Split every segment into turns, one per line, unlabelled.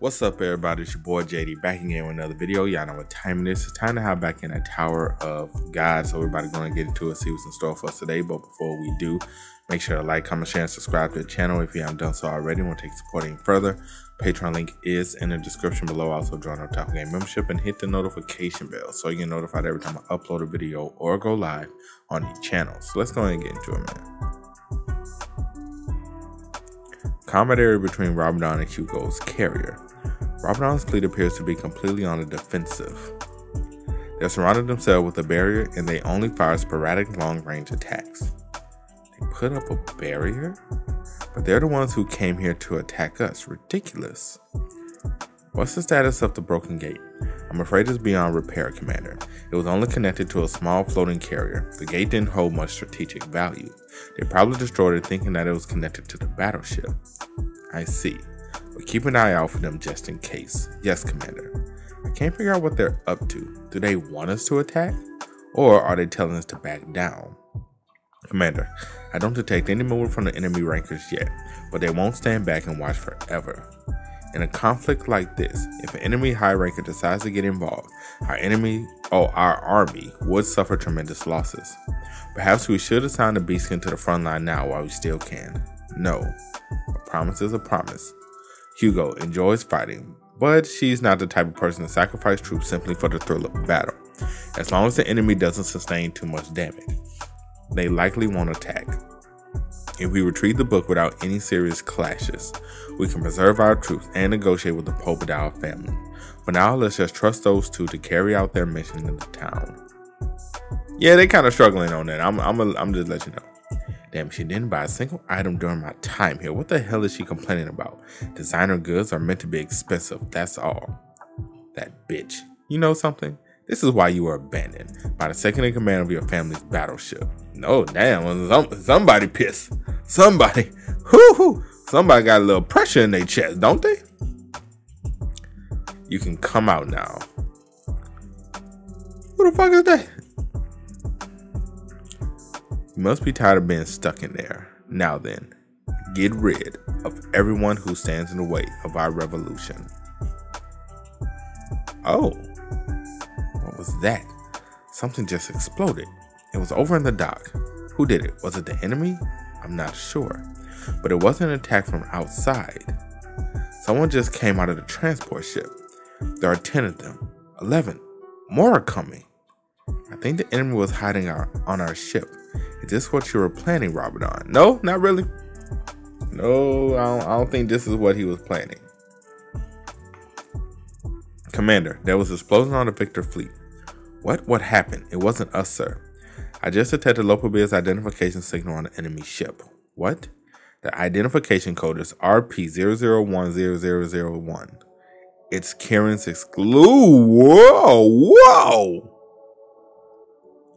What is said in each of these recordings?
What's up, everybody? It's your boy JD back again with another video. Y'all know what time it is. It's time to hop back in a Tower of God. So everybody going to get into it, see what's in store for us today. But before we do, make sure to like, comment, share, and subscribe to the channel if you haven't done so already. Want to take support any further? Patreon link is in the description below. Also join our Otaku Game membership and hit the notification bell so you get notified every time I upload a video or go live on the channel. So let's go ahead and get into it, man. Combat area between Ramadan and Hugo's carrier. Ramadan's fleet appears to be completely on the defensive. They've surrounded themselves with a barrier and they only fire sporadic long-range attacks. They put up a barrier? But they're the ones who came here to attack us. Ridiculous. What's the status of the broken gate? I'm afraid it's beyond repair, Commander. It was only connected to a small floating carrier. The gate didn't hold much strategic value. They probably destroyed it thinking that it was connected to the battleship. I see. But keep an eye out for them just in case. Yes, Commander. I can't figure out what they're up to. Do they want us to attack? Or are they telling us to back down? Commander, I don't detect any movement from the enemy rankers yet, but they won't stand back and watch forever. In a conflict like this, if an enemy high ranker decides to get involved, our army would suffer tremendous losses. Perhaps we should assign the Beastkin to the front line now while we still can. No, a promise is a promise. Hugo enjoys fighting, but she's not the type of person to sacrifice troops simply for the thrill of battle. As long as the enemy doesn't sustain too much damage, they likely won't attack. If we retrieve the book without any serious clashes, we can preserve our troops and negotiate with the Pope and our family. For now, let's just trust those two to carry out their mission in the town. Yeah, they kind of struggling on that. I'm just letting you know. Damn, she didn't buy a single item during my time here. What the hell is she complaining about? Designer goods are meant to be expensive, that's all. That bitch. You know something? This is why you were abandoned by the second in command of your family's battleship. No, damn, somebody pissed. Somebody got a little pressure in their chest, don't they? You can come out now. Who the fuck is that? You must be tired of being stuck in there. Now then, get rid of everyone who stands in the way of our revolution. Oh, what was that? Something just exploded. It was over in the dock. Who did it? Was it the enemy? I'm not sure. But it wasn't an attack from outside. Someone just came out of the transport ship. There are 10 of them. 11. More are coming. I think the enemy was hiding on our ship. Is this what you were planning, Ramadan? No, not really. No, I don't think this is what he was planning. Commander, there was an explosion on the Victor fleet. What happened? It wasn't us, sir. I just detected local bill's identification signal on the enemy ship. What? The identification code is RP00100001. It's Karen's Whoa!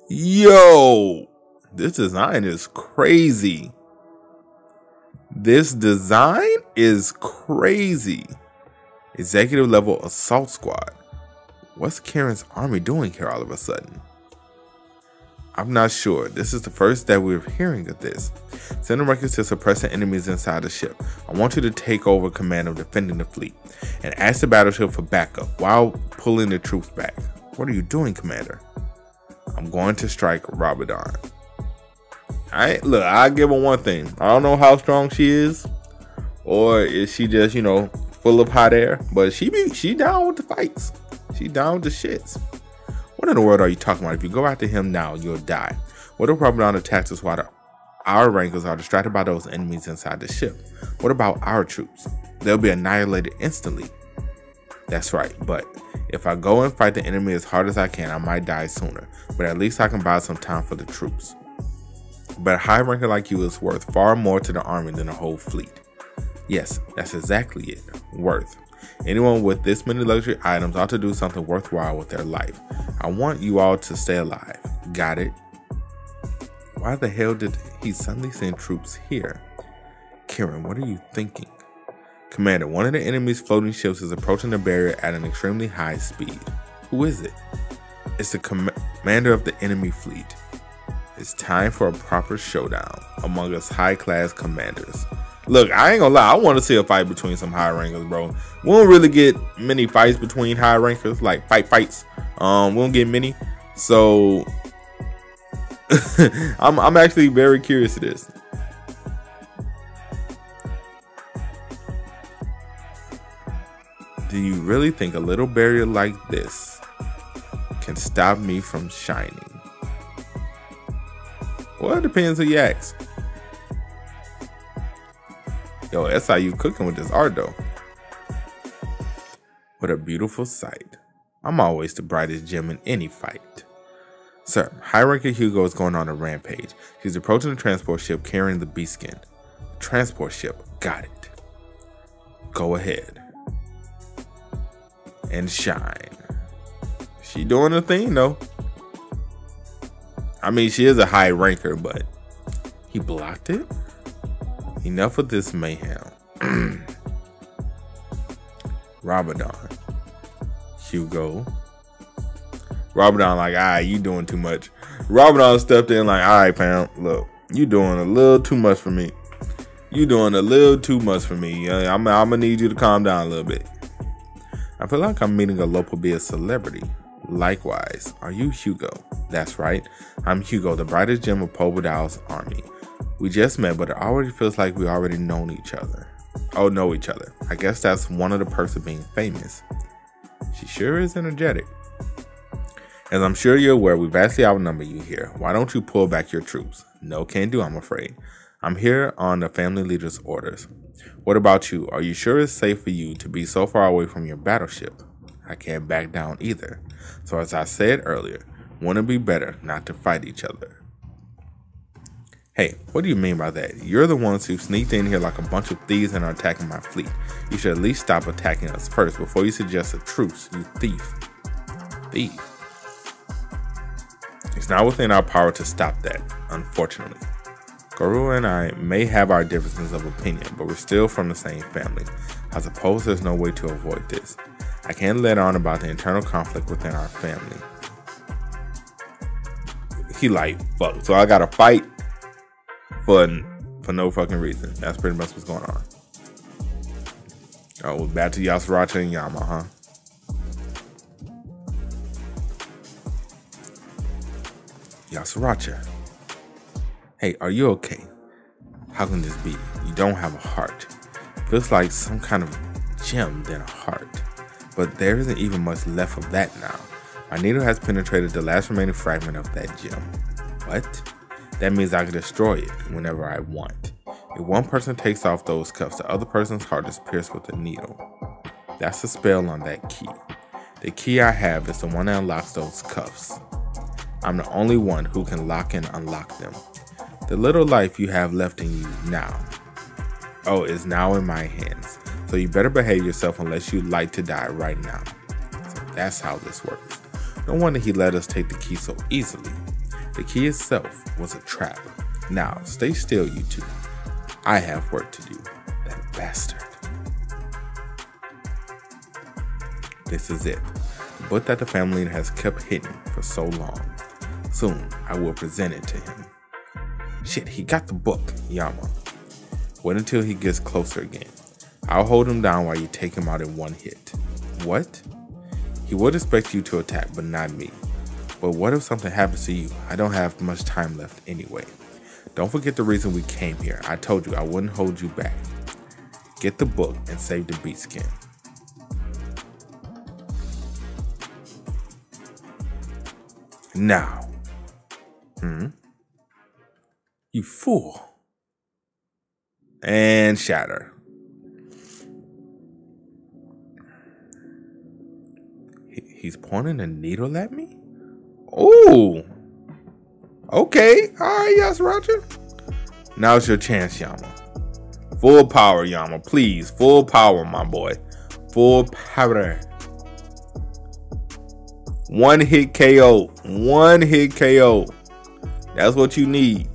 Yo! This design is crazy. Executive level assault squad. What's Karen's army doing here all of a sudden? I'm not sure. This is the first that we're hearing of this. Send a record to suppress the enemies inside the ship. I want you to take over command of defending the fleet and ask the battleship for backup while pulling the troops back. What are you doing, Commander? I'm going to strike Ramadan. Look, I'll give her one thing. I don't know how strong she is, or is she just, full of hot air, but she down with the fights. She down with the shits. What in the world are you talking about? If you go after him now, you'll die. What if Ramadan attacks us while our rankers are distracted by those enemies inside the ship? What about our troops? They'll be annihilated instantly. That's right, but if I go and fight the enemy as hard as I can, I might die sooner. But at least I can buy some time for the troops. But a high ranker like you is worth far more to the army than a whole fleet. Yes, that's exactly it. Worth. Anyone with this many luxury items ought to do something worthwhile with their life. I want you all to stay alive. Got it? Why the hell did he suddenly send troops here? Karen, what are you thinking? Commander, one of the enemy's floating ships is approaching the barrier at an extremely high speed. Who is it? It's the commander of the enemy fleet. It's time for a proper showdown among us high-class commanders. Look, I ain't gonna lie. I want to see a fight between some high rankers, bro. We don't really get many fights between high rankers, like fights. We don't get many. So I'm actually very curious to this. Do you really think a little barrier like this can stop me from shining? Well, it depends who you ask. Yo, that's how you cooking with this art though. What a beautiful sight. I'm always the brightest gem in any fight. Sir, High Ranker Hugo is going on a rampage. He's approaching the transport ship carrying the Beastkin. Transport ship, got it. Go ahead. And shine. She doing her thing though. I mean, she is a high ranker, but he blocked it. Enough of this mayhem. Ramadan. Hugo. Ramadan like, alright, you doing too much. Ramadan stepped in like, alright, fam, look, you doing a little too much for me. You doing a little too much for me. I'm gonna need you to calm down a little bit. I feel like I'm meeting a local be a celebrity. Likewise, are you Hugo? That's right. I'm Hugo, the brightest gem of Pobodal's army. We just met, but it already feels like we already know each other. I guess that's one of the perks of being famous. She sure is energetic. As I'm sure you're aware, we vastly outnumber you here. Why don't you pull back your troops? No can do, I'm afraid. I'm here on the family leader's orders. What about you? Are you sure it's safe for you to be so far away from your battleship? I can't back down either. So as I said earlier, wouldn't it be better not to fight each other? Hey, what do you mean by that? You're the ones who sneaked in here like a bunch of thieves and are attacking my fleet. You should at least stop attacking us first before you suggest a truce, you thief. Thief. It's not within our power to stop that, unfortunately. Guru and I may have our differences of opinion, but we're still from the same family. I suppose there's no way to avoid this. I can't let on about the internal conflict within our family. He like, fuck, so I gotta fight for no fucking reason. That's pretty much what's going on. Oh, back to Yasuracha and Yama, huh? Yasuracha. Hey, are you okay? How can this be? You don't have a heart. Feels like some kind of gem than a heart. But there isn't even much left of that now. My needle has penetrated the last remaining fragment of that gem. What? That means I can destroy it whenever I want. If one person takes off those cuffs, the other person's heart is pierced with a needle. That's the spell on that key. The key I have is the one that unlocks those cuffs. I'm the only one who can lock and unlock them. The little life you have left in you now, is now in my hands. So you better behave yourself unless you'd like to die right now. So that's how this works. No wonder he let us take the key so easily. The key itself was a trap. Now, stay still, you two. I have work to do. That bastard. This is it. The book that the family has kept hidden for so long. Soon, I will present it to him. Shit, he got the book, Yama. Wait until he gets closer again. I'll hold him down while you take him out in one hit. What? He would expect you to attack, but not me. But what if something happens to you? I don't have much time left anyway. Don't forget the reason we came here. I told you I wouldn't hold you back. Get the book and save the Beastkin. Now. You fool. And shatter. He's pointing a needle at me? Oh. Okay. Alright, yes, Roger. Now's your chance, Yama. Full power, Yama. Please. Full power, my boy. Full power. One hit KO. One hit KO. That's what you need.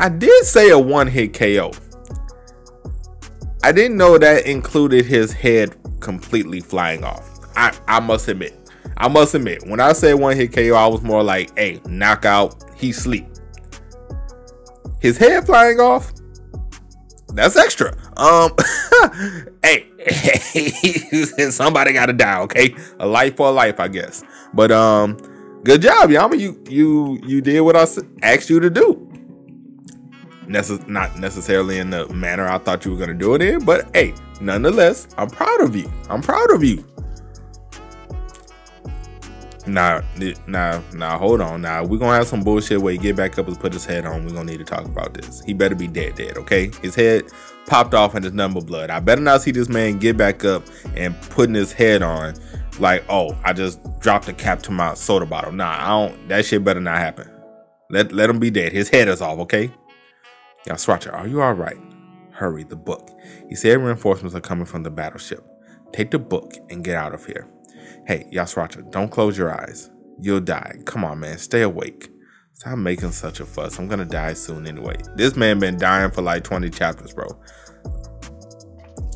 I did say a one-hit KO. I didn't know that included his head completely flying off. I must admit. When I said one hit KO, I was more like, hey, knockout, he sleep. His head flying off, that's extra. Hey, somebody gotta die, okay? A life for a life, I guess. But good job, Yama. You did what I asked you to do. Not necessarily in the manner I thought you were gonna do it in, but hey, nonetheless, I'm proud of you. Now, hold on. Now, we're going to have some bullshit where he get back up and put his head on. We're going to need to talk about this. He better be dead, okay? His head popped off and there's nothing but blood. I better not see this man get back up and putting his head on like, oh, I just dropped a cap to my soda bottle. Nah, that shit better not happen. Let him be dead. His head is off, okay? Now, Sriracha, are you all right? Hurry, the book. He said reinforcements are coming from the battleship. Take the book and get out of here. Hey, Yasracha, don't close your eyes. You'll die. Come on, man. Stay awake. Stop making such a fuss. I'm gonna die soon anyway. This man been dying for like 20 chapters, bro.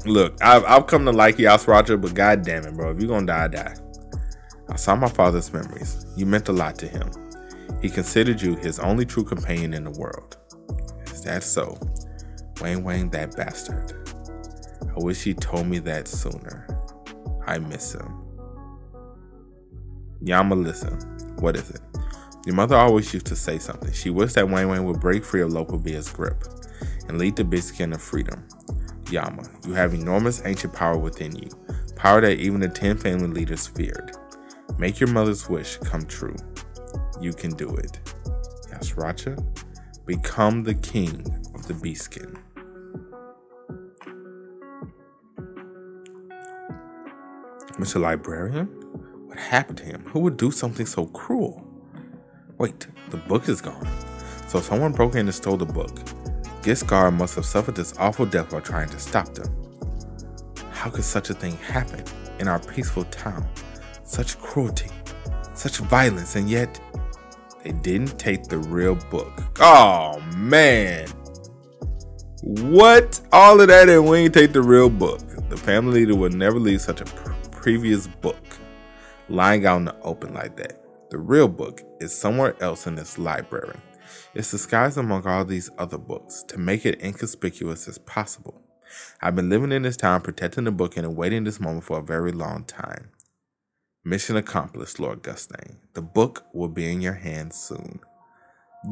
Look, I've come to like Yasracha, but god damn it, bro. If you're gonna die, die. I saw my father's memories. You meant a lot to him. He considered you his only true companion in the world. Is that so? Wayne, that bastard. I wish he told me that sooner. I miss him. Yama, listen. What is it? Your mother always used to say something. She wished that Wayne would break free of Lopobia's grip and lead the Beastkin to freedom. Yama, you have enormous ancient power within you. Power that even the 10 family leaders feared. Make your mother's wish come true. You can do it. Yasracha, become the king of the Beastkin. Mr. Librarian? What happened to him? Who would do something so cruel? Wait, the book is gone. So someone broke in and stole the book. Gisgar must have suffered this awful death while trying to stop them. How could such a thing happen in our peaceful town? Such cruelty, such violence, and yet they didn't take the real book. Oh man. What? All of that and we ain't take the real book. The family leader would never leave such a previous book lying out in the open like that. The real book is somewhere else in this library. It's disguised among all these other books to make it inconspicuous as possible. I've been living in this town protecting the book and awaiting this moment for a very long time. Mission accomplished, Lord Gustane. The book will be in your hands soon.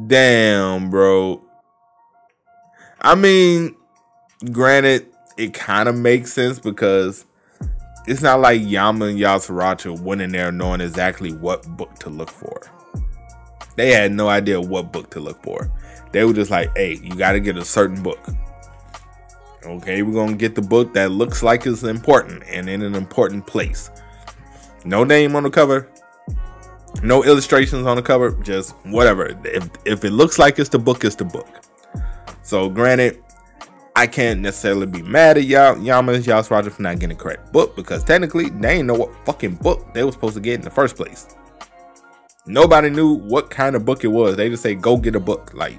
Damn, bro. I mean, granted, it kind of makes sense because it's not like Yama and Yasuracha went in there knowing exactly what book to look for. They had no idea what book to look for. They were just like, hey, you got to get a certain book. Okay, we're going to get the book that looks like it's important and in an important place. No name on the cover. No illustrations on the cover. Just whatever. If it looks like it's the book, it's the book. So granted, I can't necessarily be mad at Yama and Yasuracha for not getting the correct book because technically they didn't know what fucking book they were supposed to get in the first place. Nobody knew what kind of book it was. They just say go get a book. Like,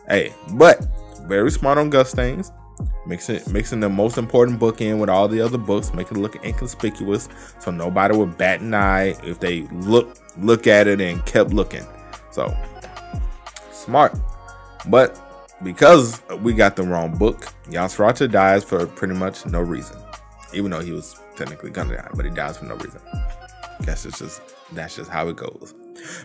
hey, but very smart on Gustane's. Mixing the most important book in with all the other books, making it look inconspicuous so nobody would bat an eye if they look at it and kept looking. So smart. But because we got the wrong book, Yasuracha dies for pretty much no reason. Even though he was technically gonna die, but he dies for no reason. Guess that's just how it goes.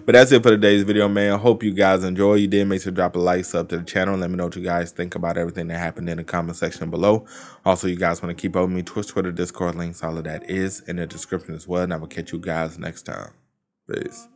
But that's it for today's video, man. Hope you guys enjoy. You did, make sure to drop a like, sub to the channel. Let me know what you guys think about everything that happened in the comment section below. Also, you guys want to keep up with me, Twitch, Twitter, Discord, links, all of that is in the description as well. And I will catch you guys next time. Peace.